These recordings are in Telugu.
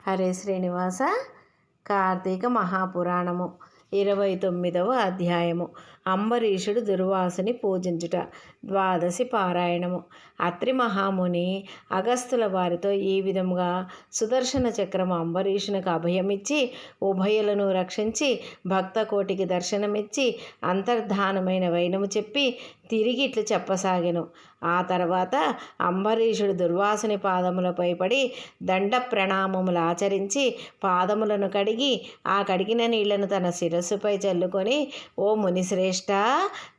హరే శ్రీనివాస. కార్తీక మహాపురాణము 29వ అధ్యాయము. అంబరీషుడు దుర్వాసుని పూజించుట. ద్వాదశి పారాయణము. అత్రి మహాముని అగస్తుల వారితో ఈ విధముగా సుదర్శన చక్రము అంబరీషునికి అభయమిచ్చి ఉభయులను రక్షించి భక్త కోటికి దర్శనమిచ్చి అంతర్ధానమైన వైనము చెప్పి తిరిగి ఇట్లు చెప్పసాగెను. ఆ తర్వాత అంబరీషుడు దుర్వాసుని పాదములపై పడి దండ ప్రణామములు ఆచరించి పాదములను కడిగి ఆ కడిగిన నీళ్లను తన శిరస్సుపై చల్లుకొని, ఓ మునిశ్రేష్ఠ,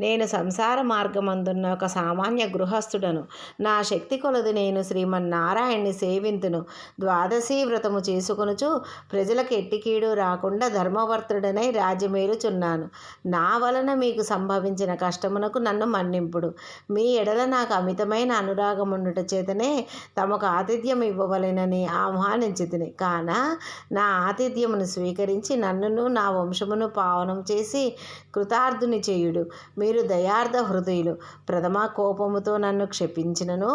నేను సంసార మార్గమందున్న ఒక సామాన్య గృహస్థుడను. నా శక్తి కొలది నేను శ్రీమన్నారాయణ్ణి సేవింతును. ద్వాదశీ వ్రతము చేసుకొనుచు ప్రజలకు ఎట్టికీడు రాకుండా ధర్మవర్తుడనై రాజ్యమేలుచున్నాను. నా వలన మీకు సంభవించిన కష్టమునకు నన్ను మన్నింపుడు. మీ ఎడల నాకు అమితమైన అనురాగముండుట చేతనే తమకు ఆతిథ్యం ఇవ్వవలెనని ఆహ్వానించితిని. కాన నా ఆతిథ్యమును స్వీకరించి నన్నును నా వంశమును పావనం చేసి కృతార్థుని చేయుడు. మీరు దయార్థ హృదయులు. ప్రథమ కోపముతో నన్ను క్షపించినను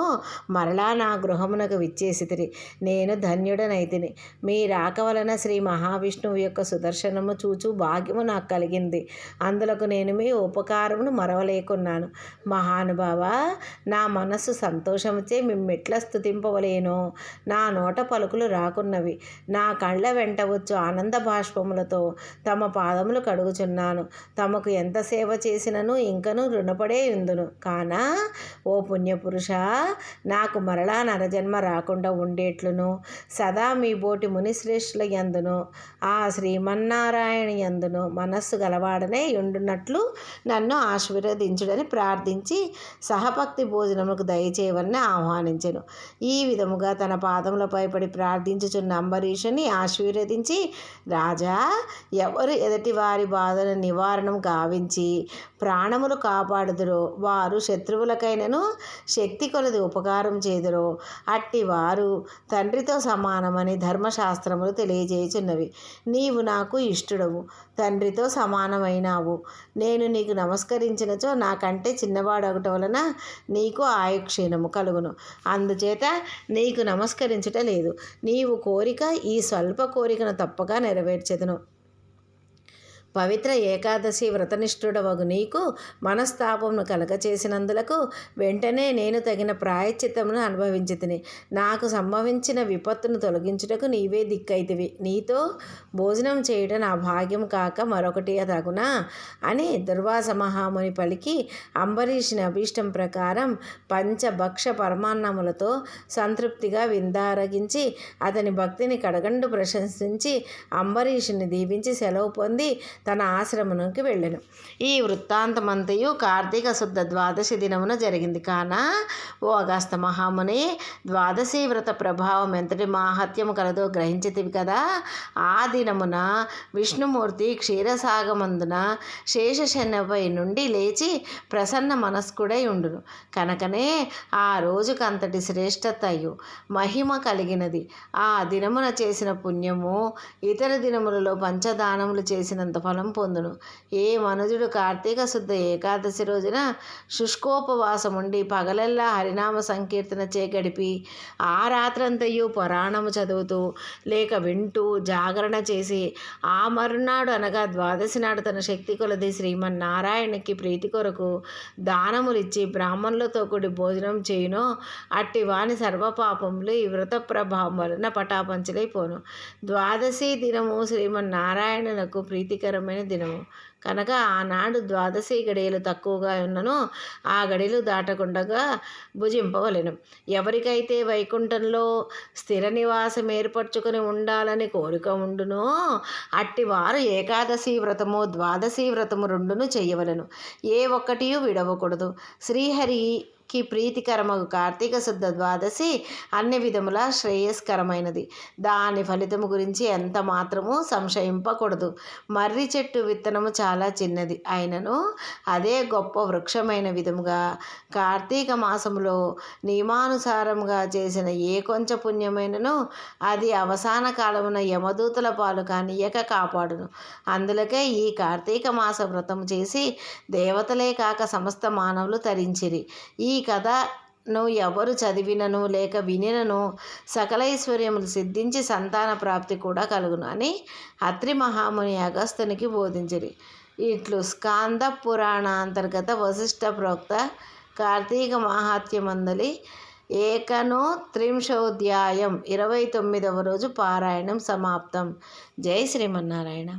మరలా నా గృహమునకు విచ్చేసితిరి. నేను ధన్యుడనైతిని. మీ రాక వలన శ్రీ మహావిష్ణువు యొక్క సుదర్శనము చూచు భాగ్యము నాకు కలిగింది. అందులకు నేను మీ ఉపకారమును మరవలేకున్నాను. మహానుభావ, నా మనస్సు సంతోషముచే మిమ్మెట్ల స్తుతింపవలేనో నా నోట పలుకులు రాకున్నవి. నా కళ్ళ వెంట వచ్చు ఆనంద బాష్పములతో తమ పాదములు కడుగుచున్నాను. తమకు ఎంత సేవ చేసినను ఇంకను రుణపడే ఉందును. కాన ఓ పుణ్యపురుష, నాకు మరలా నరజన్మ రాకుండా ఉండేట్లును సదా మీ బోటి మునిశ్రేష్ఠుల యందును ఆ శ్రీమన్నారాయణ యందును మనస్సు గలవాడనే ఉండునట్లు నన్ను ఆశీర్వదించుడని ప్రార్థించి సహభక్తి భోజనములకు దయచేయవలని ఆహ్వానించెను. ఈ విధముగా తన పాదములపై పడి ప్రార్థించుచున్న అంబరీషుని ఆశీర్వదించి, రాజా, ఎవరు ఎదటి వారి బాధను నివారణం గావించి ప్రాణములు కాపాడుదురో వారు శత్రువులకైనను శక్తి కొలది ఉపకారం చేదురో అట్టి వారు తండ్రితో సమానమని ధర్మశాస్త్రములు తెలియజేయుచున్నవి. నీవు నాకు ఇష్టుడవు, తండ్రితో సమానమైనావు. నేను నీకు నమస్కరించినచో నాకంటే చిన్నవాడొకటి వలన నీకు ఆయుక్షీణము కలుగును. అందుచేత నీకు నమస్కరించుట లేదు. నీవు కోరిక ఈ స్వల్ప కోరికను తప్పక నెరవేర్చెదను. పవిత్ర ఏకాదశి వ్రతనిష్ఠుడవగు నీకు మనస్తాపమును కలగచేసినందులకు వెంటనే నేను తగిన ప్రాయశ్చిత్తమును అనుభవించితిని. నాకు సంభవించిన విపత్తును తొలగించుటకు నీవే దిక్కైతివి. నీతో భోజనం చేయుట నా భాగ్యం కాక మరొకటి తగునా అని దుర్వాస మహాముని పలికి అంబరీషుని అభీష్టం ప్రకారం పంచభక్ష పరమాన్నములతో సంతృప్తిగా విందారగించి అతని భక్తిని కడగండు ప్రశంసించి అంబరీషుని దీవించి సెలవు పొంది తన ఆశ్రమమునికి వెళ్ళెను. ఈ వృత్తాంతమంతయు కార్తీక శుద్ధ ద్వాదశి దినమున జరిగింది. కాన ఓ అగస్త మహాముని, ద్వాదశి వ్రత ప్రభావం ఎంతటి మాహత్యము కలదో గ్రహించితివి కదా. ఆ దినమున విష్ణుమూర్తి క్షీరసాగమందున శేషశయనపై నుండి లేచి ప్రసన్న మనస్కుడై ఉండును. కనుకనే ఆ రోజుకంతటి శ్రేష్టతయు మహిమ కలిగినది. ఆ దినమున చేసిన పుణ్యము ఇతర దినములలో పంచదానములు చేసినంత ఫలం పొందును. ఏ మనుజుడు కార్తీక శుద్ధ ఏకాదశి రోజున శుష్కోపవాసముండి పగలల్లా హరినామ సంకీర్తన గడిపి ఆ రాత్రంతయు పురాణము చదువుతూ లేక వింటూ జాగరణ చేసి ఆ మరునాడు అనగా ద్వాదశి నాడు తన శక్తి కొలది శ్రీమన్నారాయణకి ప్రీతి కొరకు దానములిచ్చి బ్రాహ్మణులతో కూడి భోజనం చేయునో అట్టి వాని సర్వపాపములు ఈ వ్రత ప్రభావం వలన పటాపంచలైపోను. ద్వాదశి దినము శ్రీమన్నారాయణులకు ప్రీతికరమైన దినము కనుక ఆనాడు ద్వాదశి గడియలు తక్కువగా ఉన్నను ఆ గడియలు దాటకుండగా భుజింపవలెను. ఎవరికైతే వైకుంఠంలో స్థిర నివాసం ఏర్పరచుకొని ఉండాలని కోరిక ఉండునో అట్టి వారు ఏకాదశి వ్రతము ద్వాదశి వ్రతము రెండును చేయవలెను. ఏ ఒక్కటియూ విడవకూడదు. శ్రీహరికి ప్రీతికరమగు కార్తీక శుద్ధ ద్వాదశి అన్ని విధముల శ్రేయస్కరమైనది. దాని ఫలితము గురించి ఎంత మాత్రము సంశయింపకూడదు. మర్రి చెట్టు విత్తనము చాలా చిన్నది అయినను అదే గొప్ప వృక్షమైన విధముగా కార్తీక మాసములో నియమానుసారముగా చేసిన ఏ కొంచెం పుణ్యమైనను అది అవసాన కాలమున యమదూతల పాలు కానియక కాపాడును. అందులకే ఈ కార్తీక మాస వ్రతము చేసి దేవతలే కాక సమస్త మానవులు తరించిరి. ఈ కథ ఎవరు చదివినను లేక వినినను సకలైశ్వర్యములు సిద్ధించి సంతాన ప్రాప్తి కూడా కలుగును అని అత్రి మహాముని అగస్త్యునికి బోధించిరి. ఇట్లు స్కాంద పురాణాంతర్గత వశిష్ఠ ప్రోక్త కార్తీక మాహాత్మ్యమందలి 31వ 29వ రోజు పారాయణం సమాప్తం. జై శ్రీమన్నారాయణ.